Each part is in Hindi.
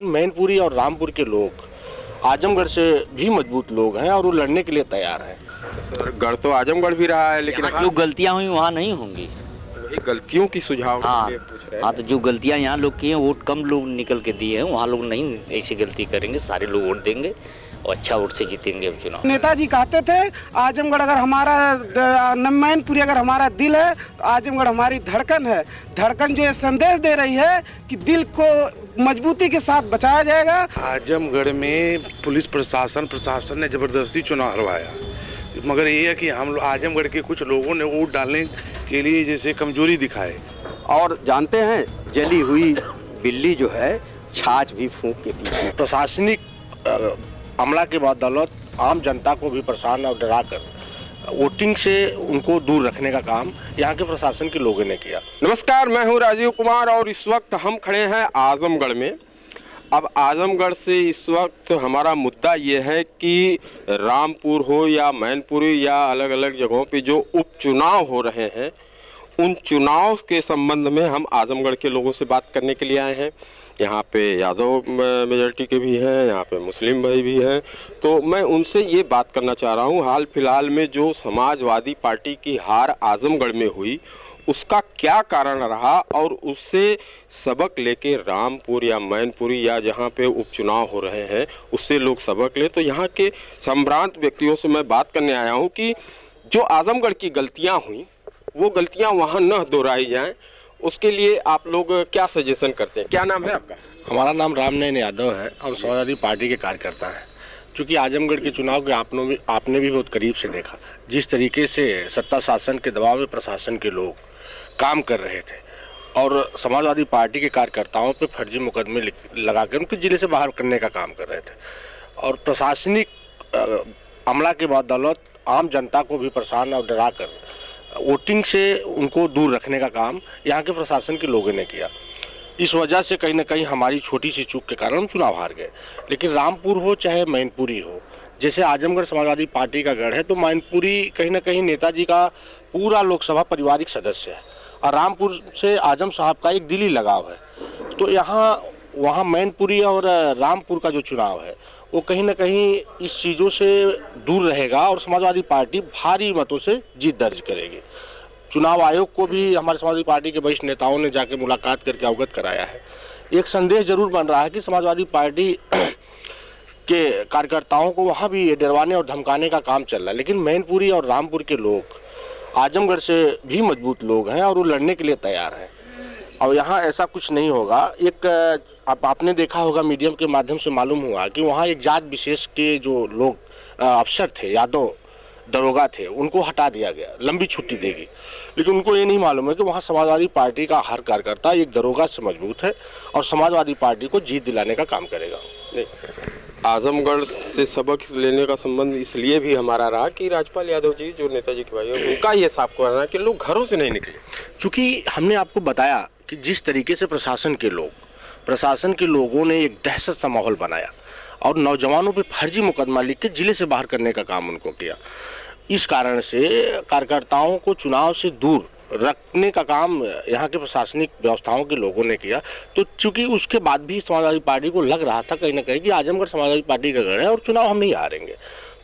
मैनपुरी और रामपुर के लोग आजमगढ़ से भी मजबूत लोग हैं और वो लड़ने के लिए तैयार हैं। सर गढ़ तो आजमगढ़ भी रहा है, लेकिन यहाँ जो गलतियाँ हुई वहाँ नहीं होंगी। वही गलतियों की सुझाव के हाँ लिए पूछ रहे हाँ, हैं। तो जो गलतियाँ यहाँ लोग किए हैं वोट कम लोग निकल के दिए हैं, वहाँ लोग नहीं ऐसी गलती करेंगे, सारे लोग वोट देंगे और अच्छा वोट से जीतेंगे अब चुनाव। नेताजी कहते थे आजमगढ़ अगर हमारा मैनपुरी अगर हमारा दिल है तो आजमगढ़ हमारी धड़कन है। धड़कन जो ये संदेश दे रही है कि दिल को मजबूती के साथ बचाया जाएगा। आजमगढ़ में पुलिस प्रशासन ने ज़बरदस्ती चुनाव हरवाया, मगर ये है कि हम आजमगढ़ के कुछ लोगों ने वोट डालने के लिए जैसे कमजोरी दिखाए। और जानते हैं जली हुई बिल्ली जो है छाछ भी फूंक के पीती है। प्रशासनिक हमला के बदौलत आम जनता को भी परेशान और डरा कर वोटिंग से उनको दूर रखने का काम यहाँ के प्रशासन के लोगों ने किया। नमस्कार, मैं हूं राजीव कुमार और इस वक्त हम खड़े हैं आजमगढ़ में। अब आजमगढ़ से इस वक्त हमारा मुद्दा ये है कि रामपुर हो या मैनपुरी या अलग अलग जगहों पे जो उपचुनाव हो रहे हैं, उन चुनाव के संबंध में हम आजमगढ़ के लोगों से बात करने के लिए आए हैं। यहाँ पे यादव मेजॉरिटी के भी हैं, यहाँ पे मुस्लिम भाई भी हैं, तो मैं उनसे ये बात करना चाह रहा हूँ हाल फिलहाल में जो समाजवादी पार्टी की हार आजमगढ़ में हुई उसका क्या कारण रहा और उससे सबक लेके रामपुर या मैनपुरी या जहाँ पे उपचुनाव हो रहे हैं उससे लोग सबक ले। तो यहाँ के संभ्रांत व्यक्तियों से मैं बात करने आया हूँ कि जो आजमगढ़ की गलतियाँ हुई वो गलतियाँ वहाँ न दोहराई जाएँ, उसके लिए आप लोग क्या सजेशन करते हैं? क्या नाम है आपका? हमारा नाम रामनयन यादव है और समाजवादी पार्टी के कार्यकर्ता हैं। चूँकि आजमगढ़ के चुनाव के आपने भी बहुत करीब से देखा जिस तरीके से सत्ता शासन के दबाव में प्रशासन के लोग काम कर रहे थे और समाजवादी पार्टी के कार्यकर्ताओं पे फर्जी मुकदमे लगा कर उनके ज़िले से बाहर करने का काम कर रहे थे और प्रशासनिक हमला के बदौलत आम जनता को भी परेशान और डरा कर वोटिंग से उनको दूर रखने का काम यहाँ के प्रशासन के लोगों ने किया। इस वजह से कहीं ना कहीं हमारी छोटी सी चूक के कारण हम चुनाव हार गए। लेकिन रामपुर हो चाहे मैनपुरी हो, जैसे आजमगढ़ समाजवादी पार्टी का गढ़ है तो मैनपुरी कहीं ना कहीं नेताजी का पूरा लोकसभा पारिवारिक सदस्य है और रामपुर से आजम साहब का एक दिली लगाव है। तो वहाँ मैनपुरी और रामपुर का जो चुनाव है वो कहीं ना कहीं इस चीज़ों से दूर रहेगा और समाजवादी पार्टी भारी मतों से जीत दर्ज करेगी। चुनाव आयोग को भी हमारे समाजवादी पार्टी के वरिष्ठ नेताओं ने जाके मुलाकात करके अवगत कराया है। एक संदेश जरूर बन रहा है कि समाजवादी पार्टी के कार्यकर्ताओं को वहाँ भी डरवाने और धमकाने का काम चल रहा है। लेकिन मैनपुरी और रामपुर के लोग आजमगढ़ से भी मजबूत लोग हैं और वो लड़ने के लिए तैयार हैं और यहाँ ऐसा कुछ नहीं होगा। एक आपने देखा होगा मीडियम के माध्यम से मालूम हुआ कि वहाँ एक जात विशेष के जो लोग अफसर थे, यादव दरोगा थे, उनको हटा दिया गया, लंबी छुट्टी देगी। लेकिन उनको ये नहीं मालूम है कि वहाँ समाजवादी पार्टी का हर कार्यकर्ता एक दरोगा से मजबूत है और समाजवादी पार्टी को जीत दिलाने का काम करेगा। आजमगढ़ से सबक लेने का संबंध इसलिए भी हमारा रहा कि राजपाल यादव जी जो नेताजी के भाई हैं उनका ये साफ करना है कि लोग घरों से नहीं निकले। चूँकि हमने आपको बताया कि जिस तरीके से प्रशासन के लोगों ने एक दहशत सा माहौल बनाया और नौजवानों पे फर्जी मुकदमा लिख के जिले से बाहर करने का काम उनको किया। इस कारण से कार्यकर्ताओं को चुनाव से दूर रखने का काम यहाँ के प्रशासनिक व्यवस्थाओं के लोगों ने किया। तो चूंकि उसके बाद भी समाजवादी पार्टी को लग रहा था कहीं ना कहीं कि आजमगढ़ समाजवादी पार्टी का गढ़ है और चुनाव हम नहीं हारेंगे,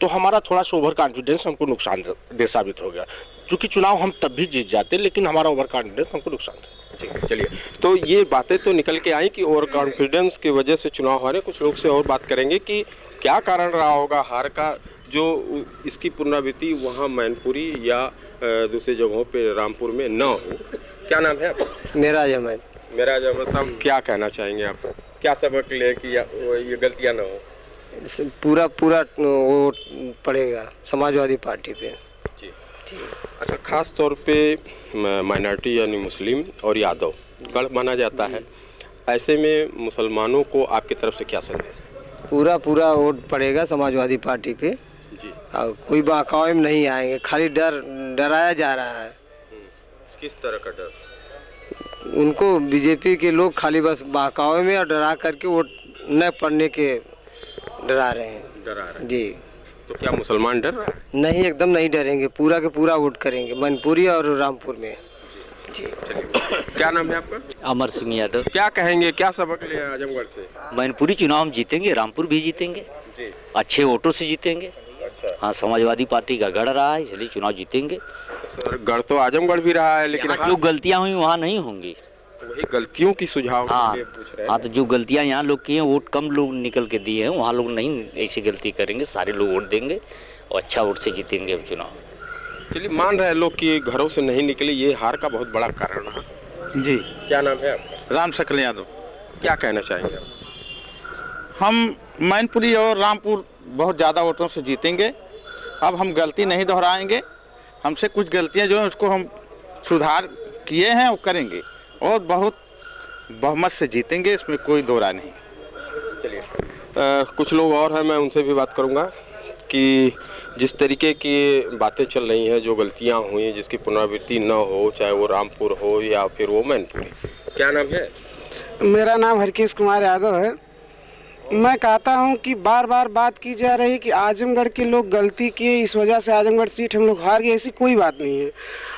तो हमारा थोड़ा सा ओवर कॉन्फिडेंस हमको नुकसानदेह साबित हो गया। चूँकि चुनाव हम तब भी जीत जाते लेकिन हमारा ओवर कॉन्फिडेंस हमको नुकसान था। ठीक, चलिए, तो ये बातें तो निकल के आई कि ओवर कॉन्फिडेंस की वजह से चुनाव हारे। कुछ लोग से और बात करेंगे कि क्या कारण रहा होगा हार का, जो इसकी पुनरावृत्ति वहाँ मैनपुरी या दूसरी जगहों पे रामपुर में न हो। क्या नाम है आपका? मेरा जमैन। मेरा जमैन साहब, क्या कहना चाहेंगे आप? क्या सबक ले कि ये गलतियाँ न हो? पूरा वोट पड़ेगा समाजवादी पार्टी पे। जी। अच्छा, खास तौर पे माइनॉरिटी यानी मुस्लिम और यादव गढ़ माना जाता है, ऐसे में मुसलमानों को आपकी तरफ से क्या संदेश? पूरा वोट पड़ेगा समाजवादी पार्टी पे जी। और कोई बहकावे में नहीं आएंगे, खाली डराया जा रहा है। किस तरह का डर? उनको बीजेपी के लोग खाली बस बहकावे में और डरा करके वोट न पड़ने के डरा रहे हैं जी। तो क्या मुसलमान डर रहा है? नहीं, एकदम नहीं डरेंगे, पूरा के पूरा वोट करेंगे मैनपुरी और रामपुर में जी। क्या नाम है आपका? अमर सिंह यादव। क्या कहेंगे, क्या सबक ले आजमगढ़ से? मैनपुरी चुनाव हम जीतेंगे, रामपुर भी जीतेंगे जी। अच्छे वोटों से जीतेंगे। अच्छा, हाँ, समाजवादी पार्टी का गढ़ रहा है, इसलिए चुनाव जीतेंगे। सर गढ़ तो आजमगढ़ भी रहा है, लेकिन यहाँ जो गलतियाँ हुई वहाँ नहीं होंगी। वही गलतियों की सुझाव के हाँ लिए पूछ रहे हाँ, हैं। तो जो गलतियाँ यहाँ लोग किए हैं, वोट कम लोग निकल के दिए हैं, वहाँ लोग नहीं ऐसी गलती करेंगे, सारे लोग वोट देंगे और अच्छा वोट से जीतेंगे अब चुनाव। चलिए, मान रहे हैं लोग कि घरों से नहीं निकले, ये हार का बहुत बड़ा कारण है। जी, क्या नाम है आपका? राम शकल यादव। क्या कहना चाहेंगे आप? हम मैनपुरी और रामपुर बहुत ज़्यादा वोटों से जीतेंगे। अब हम गलती नहीं दोहराएंगे। हमसे कुछ गलतियां जो हैं उसको हम सुधार किए हैं वो करेंगे और बहुत बहुमत से जीतेंगे, इसमें कोई दो राय नहीं। चलिए, कुछ लोग और हैं, मैं उनसे भी बात करूंगा कि जिस तरीके की बातें चल रही हैं, जो गलतियां हुई जिसकी पुनरावृत्ति न हो, चाहे वो रामपुर हो या फिर वो मैनपुरी। क्या नाम है? मेरा नाम हरकेश कुमार यादव है। मैं कहता हूं कि बार बार बात की जा रही है कि आजमगढ़ के लोग गलती किए, इस वजह से आजमगढ़ सीट हम लोग हार गए, ऐसी कोई बात नहीं है।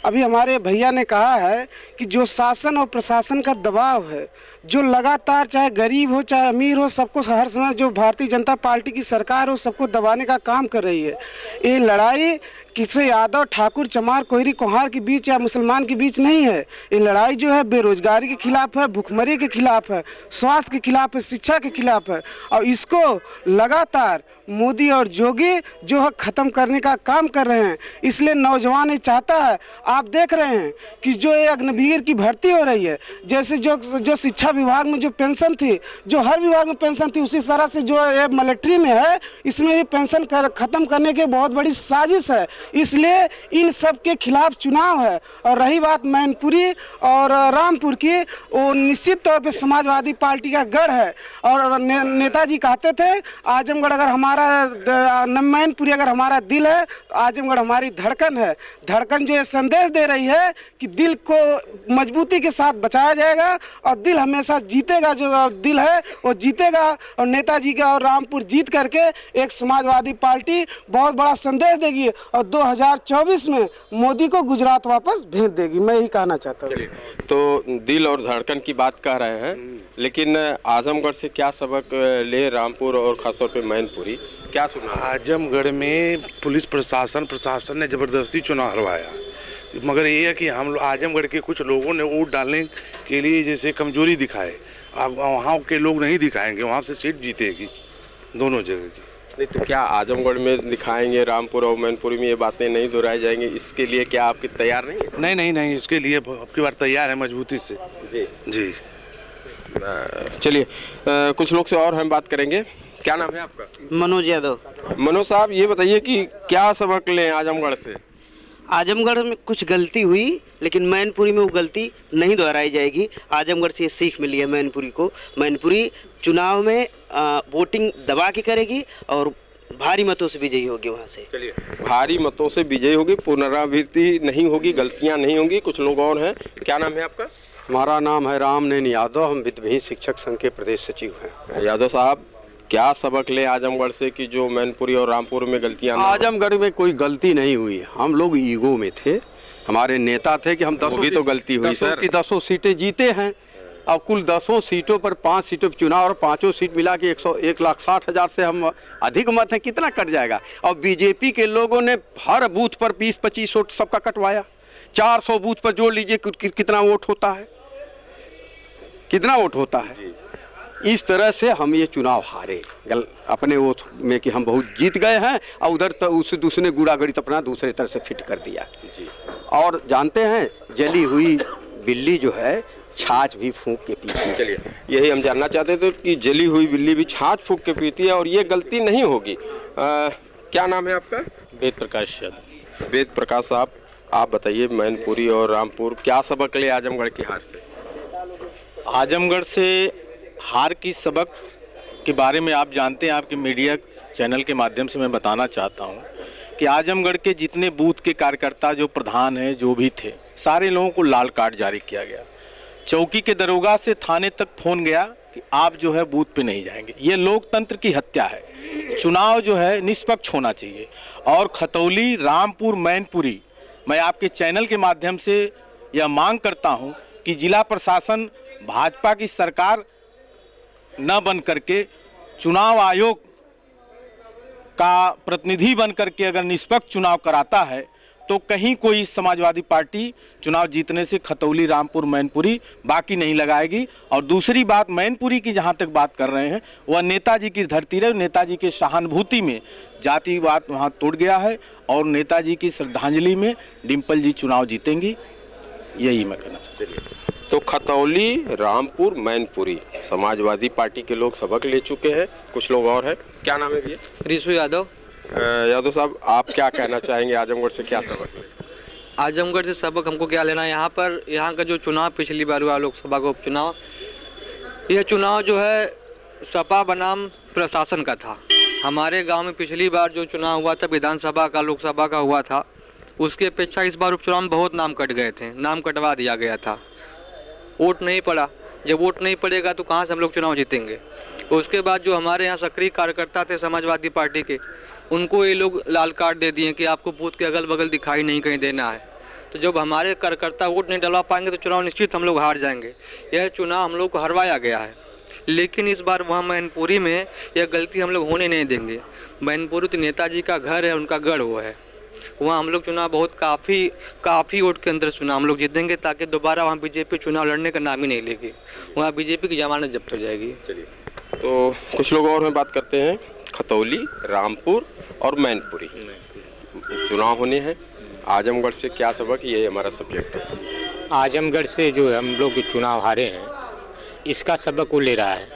अभी हमारे भैया ने कहा है कि जो शासन और प्रशासन का दबाव है, जो लगातार चाहे गरीब हो चाहे अमीर हो, सबको हर समय जो भारतीय जनता पार्टी की सरकार हो सबको दबाने का काम कर रही है। ये लड़ाई किसी यादव, ठाकुर, चमार, कोहरी, कुम्हार के बीच या मुसलमान के बीच नहीं है। ये लड़ाई जो है बेरोजगारी के खिलाफ है, भुखमरी के खिलाफ है, स्वास्थ्य के खिलाफ है, शिक्षा के खिलाफ है और इसको लगातार मोदी और जोगी जो है ख़त्म करने का काम कर रहे हैं। इसलिए नौजवान ये चाहता है, आप देख रहे हैं कि जो ये अग्निवीर की भर्ती हो रही है, जैसे जो शिक्षा विभाग में जो पेंशन थी, जो हर विभाग में पेंशन थी, उसी तरह से जो ये मिलिट्री में है, इसमें भी पेंशन ख़त्म करने की बहुत बड़ी साजिश है। इसलिए इन सब के खिलाफ चुनाव है। और रही बात मैनपुरी और रामपुर की, वो निश्चित तौर पर समाजवादी पार्टी का गढ़ है। और नेताजी कहते थे आजमगढ़ अगर हमारा मैनपुरी अगर हमारा दिल है तो आजमगढ़ हमारी धड़कन है। धड़कन जो ये संदेश दे रही है कि दिल को मजबूती के साथ बचाया जाएगा और दिल हमेशा जीतेगा, जो दिल है वो जीतेगा। और नेताजी का और रामपुर जीत करके एक समाजवादी पार्टी बहुत बड़ा संदेश देगी और 2024 में मोदी को गुजरात वापस भेज देगी। मैं यही कहना चाहता हूँ। तो दिल और धड़कन की बात कह रहे हैं, लेकिन आजमगढ़ से क्या सबक ले रामपुर और खासतौर पे मैनपुरी, क्या सुना? आजमगढ़ में पुलिस प्रशासन ने ज़बरदस्ती चुनाव हरवाया, मगर ये है कि हम आजमगढ़ के कुछ लोगों ने वोट डालने के लिए जैसे कमजोरी दिखाए। अब वहाँ के लोग नहीं दिखाएंगे, वहाँ से सीट जीतेगी दोनों जगह की। नहीं तो क्या आजमगढ़ में दिखाएंगे, रामपुर और मैनपुरी में ये बातें नहीं दोहराई जाएंगी? इसके लिए क्या आपकी तैयार नहीं है? नहीं, इसके लिए अब की बार तैयार है मजबूती से। जी जी। चलिए, कुछ लोग से और हम बात करेंगे। क्या नाम है आपका? मनोज यादव। मनोज साहब, ये बताइए कि क्या सबक लें आजमगढ़ से? आजमगढ़ में कुछ गलती हुई, लेकिन मैनपुरी में वो गलती नहीं दोहराई जाएगी। आजमगढ़ से ये सीख मिली है मैनपुरी को। मैनपुरी चुनाव में वोटिंग दबा के करेगी और भारी मतों से विजयी होगी वहाँ से। चलिए, भारी मतों से विजयी होगी, पुनरावृत्ति नहीं होगी, गलतियाँ नहीं होंगी। कुछ लोग और हैं। क्या नाम है आपका? हमारा नाम है रामनैन यादव। हम विद्याभीन शिक्षक संघ के प्रदेश सचिव हैं। यादव साहब, क्या सबक ले आजमगढ़ से कि जो मैनपुरी और रामपुर में गलतियां ना हो? आजमगढ़ में कोई गलती नहीं हुई। हम लोग ईगो में थे, हमारे नेता थे कि हम 10 भी तो गलती हुई सर की 10 सीटें जीते हैं और कुल 10 सीटों पर 5 सीटों पर चुनाव और 5 सीट मिला के 1,60,000 से हम अधिक मत हैं। कितना कट जाएगा? और बीजेपी के लोगों ने हर बूथ पर 20-25 वोट सबका कटवाया। 400 बूथ पर जोड़ लीजिए कितना वोट होता है, कितना वोट होता है। इस तरह से हम ये चुनाव हारे अपने वोट में कि हम बहुत जीत गए हैं और उधर तो उस दूसरे गुड़ागड़ी अपना दूसरे तरह से फिट कर दिया जी। और जानते हैं, जली हुई बिल्ली जो है छाछ भी फूंक के पीती है। चलिए, यही हम जानना चाहते थे कि जली हुई बिल्ली भी छाछ फूंक के पीती है और ये गलती नहीं होगी। क्या नाम है आपका? वेद प्रकाश यादव। वेद प्रकाश साहब, आप बताइए मैनपुरी और रामपुर क्या सबक ले आजमगढ़ की हार से? आजमगढ़ से हार की सबक के बारे में आप जानते हैं, आपके मीडिया चैनल के माध्यम से मैं बताना चाहता हूं कि आजमगढ़ के जितने बूथ के कार्यकर्ता, जो प्रधान हैं, जो भी थे, सारे लोगों को लाल कार्ड जारी किया गया। चौकी के दरोगा से थाने तक फोन गया कि आप जो है बूथ पे नहीं जाएंगे। ये लोकतंत्र की हत्या है। चुनाव जो है निष्पक्ष होना चाहिए। और खतौली, रामपुर, मैनपुरी, मैं आपके चैनल के माध्यम से यह मांग करता हूं कि जिला प्रशासन भाजपा की सरकार न बन करके चुनाव आयोग का प्रतिनिधि बन करके अगर निष्पक्ष चुनाव कराता है तो कहीं कोई समाजवादी पार्टी चुनाव जीतने से खतौली, रामपुर, मैनपुरी बाकी नहीं लगाएगी। और दूसरी बात, मैनपुरी की जहां तक बात कर रहे हैं, वह नेताजी की धरती रहे। नेताजी के सहानुभूति में जातिवाद वहां टूट गया है और नेताजी की श्रद्धांजलि में डिम्पल जी चुनाव जीतेंगी, यही मैं कहना चाहता हूँ। तो खतौली, रामपुर, मैनपुरी समाजवादी पार्टी के लोग सबक ले चुके हैं। कुछ लोग और हैं। क्या नाम है भैया? रिशु यादव। यादव साहब, आप क्या कहना चाहेंगे? आजमगढ़ से क्या सबक ले? आजमगढ़ से सबक हमको क्या लेना है? यहाँ का जो चुनाव पिछली बार हुआ लोकसभा का उपचुनाव, यह चुनाव जो है सपा बनाम प्रशासन का था। हमारे गांव में पिछली बार जो चुनाव हुआ था विधानसभा का, लोकसभा का हुआ था, उसके अपेक्षा इस बार उपचुनाव में बहुत नाम कट गए थे, नाम कटवा दिया गया था, वोट नहीं पड़ा। जब वोट नहीं पड़ेगा तो कहाँ से हम लोग चुनाव जीतेंगे? उसके बाद जो हमारे यहाँ सक्रिय कार्यकर्ता थे समाजवादी पार्टी के, उनको ये लोग लाल कार्ड दे दिए कि आपको बूथ के अगल बगल दिखाई नहीं कहीं देना है। तो जब हमारे कार्यकर्ता वोट नहीं डलवा पाएंगे तो चुनाव निश्चित हम लोग हार जाएंगे। यह चुनाव हम लोग को हरवाया गया है, लेकिन इस बार वहाँ मैनपुरी में यह गलती हम लोग होने नहीं देंगे। मैनपुरी तो नेताजी का घर है, उनका गढ़ वो है। वहाँ हम लोग चुनाव बहुत काफ़ी वोट के अंदर चुनाव हम लोग जीतेंगे, ताकि दोबारा वहाँ बीजेपी चुनाव लड़ने का नाम ही नहीं लेगी। वहाँ बीजेपी की जमानत जब्त हो जाएगी। चलिए, तो कुछ लोग और में बात करते हैं। खतौली, रामपुर और मैनपुरी चुनाव होने हैं। आजमगढ़ से क्या सबक, ये हमारा सब्जेक्ट है। आजमगढ़ से जो हम लोग चुनाव हारे हैं, इसका सबक वो ले रहा है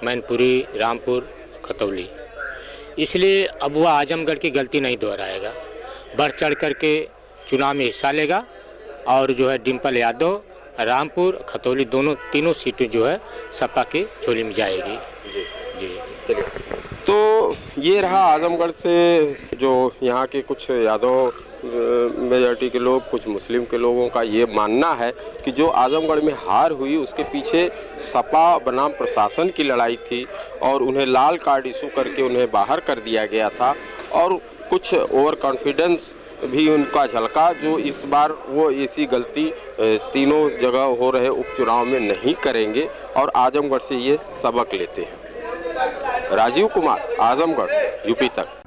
मैनपुरी, रामपुर, खतौली। इसलिए अब वह आजमगढ़ की गलती नहीं दोहराएगा, बढ़ चढ़ करके चुनाव में हिस्सा लेगा और जो है डिम्पल यादव, रामपुर, खतौली तीनों सीटें जो है सपा की झोली में जाएगी। जी चलिए, तो ये रहा आजमगढ़ से जो यहाँ के कुछ यादव मेजॉरिटी के लोग, कुछ मुस्लिम के लोगों का ये मानना है कि जो आजमगढ़ में हार हुई उसके पीछे सपा बनाम प्रशासन की लड़ाई थी और उन्हें लाल कार्ड इशू करके उन्हें बाहर कर दिया गया था और कुछ ओवर कॉन्फिडेंस भी उनका झलका, जो इस बार वो ऐसी गलती तीनों जगह हो रहे उपचुनाव में नहीं करेंगे और आजमगढ़ से ये सबक लेते हैं। राजीव कुमार, आजमगढ़, यूपी तक।